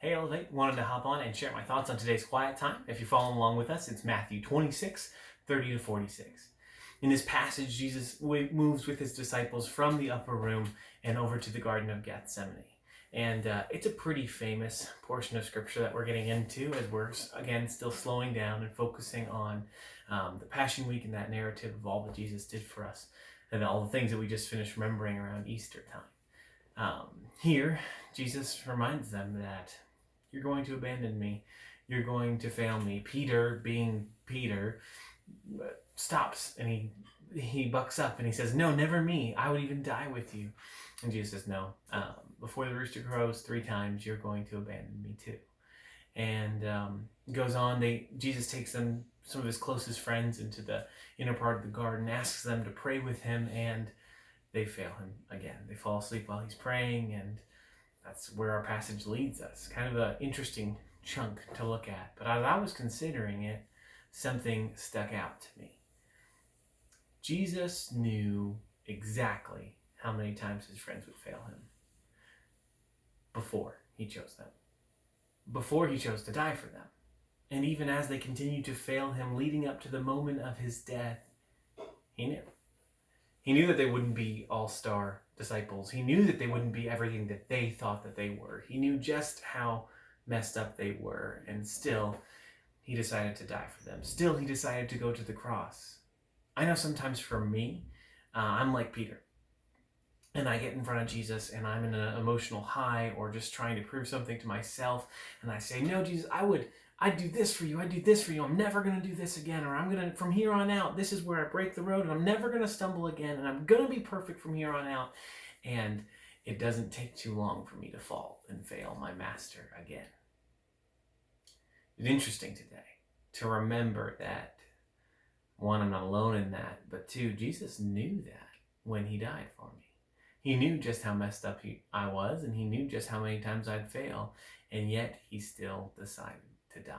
Hey, Elevate, wanted to hop on and share my thoughts on today's quiet time. If you're following along with us, it's Matthew 26, 30 to 46. In this passage, Jesus moves with his disciples from the upper room and over to the Garden of Gethsemane. And it's a pretty famous portion of scripture that we're getting into as we're, again, still slowing down and focusing on the Passion Week and that narrative of all that Jesus did for us and all the things that we just finished remembering around Easter time. Here, Jesus reminds them that you're going to abandon me. You're going to fail me. Peter, being Peter, stops and he bucks up and he says, no, never me. I would even die with you. And Jesus says, no. Before the rooster crows 3 times, you're going to abandon me too. And goes on. Jesus takes some of his closest friends into the inner part of the garden, asks them to pray with him, and they fail him again. They fall asleep while he's praying, and that's where our passage leads us. Kind of an interesting chunk to look at. But as I was considering it, something stuck out to me. Jesus knew exactly how many times his friends would fail him before he chose them, before he chose to die for them. And even as they continued to fail him leading up to the moment of his death, he knew. He knew that they wouldn't be all-star disciples. He knew that they wouldn't be everything that they thought that they were. He knew just how messed up they were, and still, he decided to die for them. Still, he decided to go to the cross. I know sometimes for me, I'm like Peter, and I get in front of Jesus, and I'm in an emotional high, or just trying to prove something to myself, and I say, no, Jesus, I'd do this for you. I'd do this for you. I'm never going to do this again. Or I'm going to, from here on out, this is where I break the road and I'm never going to stumble again. And I'm going to be perfect from here on out. And it doesn't take too long for me to fall and fail my master again. It's interesting today to remember that, 1, I'm not alone in that. But 2, Jesus knew that when he died for me. He knew just how messed up I was, and he knew just how many times I'd fail. And yet he still decided to die.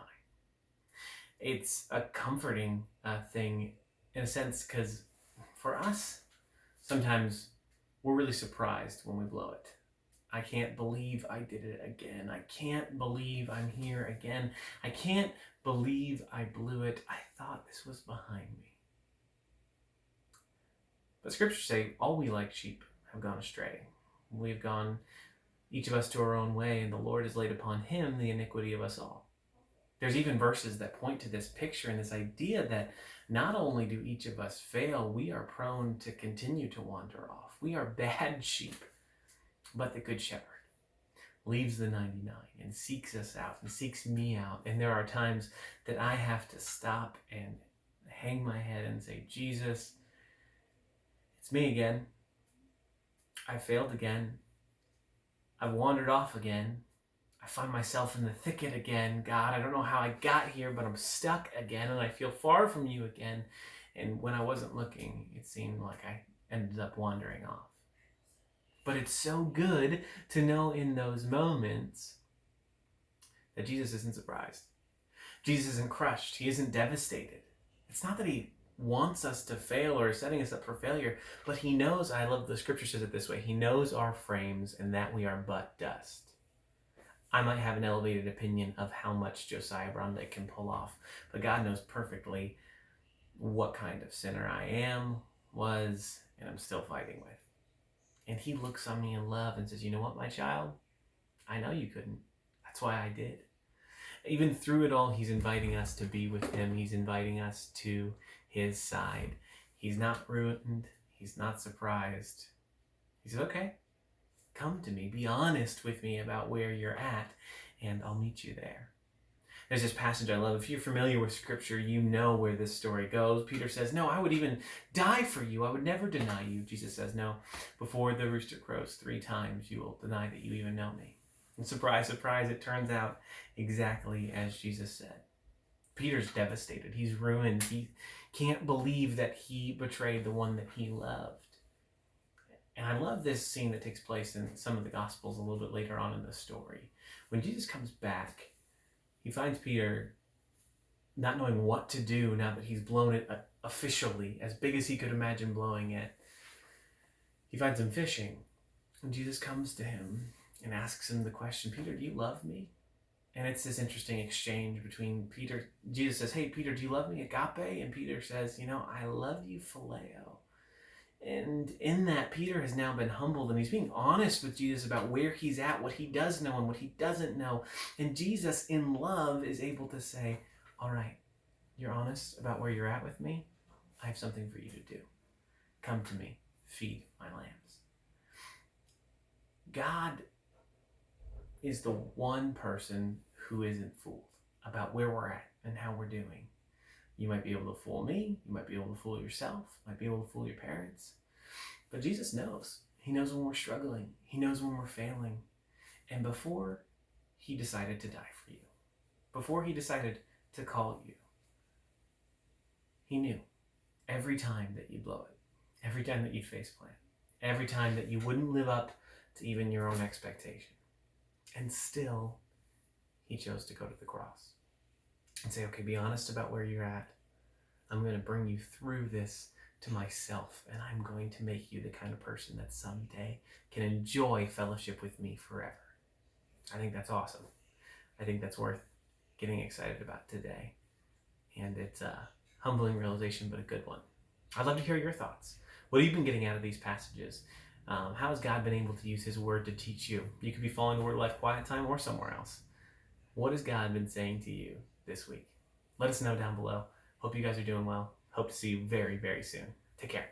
It's a comforting thing in a sense, because for us, sometimes we're really surprised when we blow it. I can't believe I did it again. I can't believe I'm here again. I can't believe I blew it. I thought this was behind me. But scriptures say all we like sheep have gone astray. We've gone, each of us, to our own way, and the Lord has laid upon him the iniquity of us all. There's even verses that point to this picture and this idea that not only do each of us fail, we are prone to continue to wander off. We are bad sheep, but the Good Shepherd leaves the 99 and seeks us out and seeks me out. And there are times that I have to stop and hang my head and say, Jesus, it's me again. I failed again. I've wandered off again. I find myself in the thicket again. God, I don't know how I got here, but I'm stuck again, and I feel far from you again. And when I wasn't looking, it seemed like I ended up wandering off. But it's so good to know in those moments that Jesus isn't surprised. Jesus isn't crushed. He isn't devastated. It's not that he wants us to fail or is setting us up for failure, but he knows, I love the scripture says it this way, he knows our frames and that we are but dust. I might have an elevated opinion of how much Josiah Brownlee can pull off, but God knows perfectly what kind of sinner I was, and I'm still fighting with. And he looks on me in love and says, you know what, my child? I know you couldn't. That's why I did. Even through it all, he's inviting us to be with him. He's inviting us to his side. He's not ruined. He's not surprised. He says, okay, come to me, be honest with me about where you're at, and I'll meet you there. There's this passage I love. If you're familiar with scripture, you know where this story goes. Peter says, no, I would even die for you. I would never deny you. Jesus says, no, before the rooster crows 3 times, you will deny that you even know me. And surprise, surprise, it turns out exactly as Jesus said. Peter's devastated. He's ruined. He can't believe that he betrayed the one that he loved. And I love this scene that takes place in some of the Gospels a little bit later on in the story. When Jesus comes back, he finds Peter not knowing what to do now that he's blown it officially, as big as he could imagine blowing it. He finds him fishing, and Jesus comes to him and asks him the question, Peter, do you love me? And it's this interesting exchange between Peter. Jesus says, hey, Peter, do you love me, agape? And Peter says, I love you, phileo. And in that, Peter has now been humbled, and he's being honest with Jesus about where he's at, what he does know and what he doesn't know. And Jesus, in love, is able to say, all right, you're honest about where you're at with me? I have something for you to do. Come to me, feed my lambs. God is the one person who isn't fooled about where we're at and how we're doing. You might be able to fool me. You might be able to fool yourself. You might be able to fool your parents. But Jesus knows. He knows when we're struggling. He knows when we're failing. And before he decided to die for you, before he decided to call you, he knew every time that you blow it, every time that you faceplant, every time that you wouldn't live up to even your own expectation. And still, he chose to go to the cross and say, okay, be honest about where you're at. I'm going to bring you through this to myself, and I'm going to make you the kind of person that someday can enjoy fellowship with me forever. I think that's awesome. I think that's worth getting excited about today. And it's a humbling realization, but a good one. I'd love to hear your thoughts. What have you been getting out of these passages? How has God been able to use his word to teach you? You could be following the Word of Life Quiet Time or somewhere else. What has God been saying to you this week? Let us know down below. Hope you guys are doing well. Hope to see you very, very soon. Take care.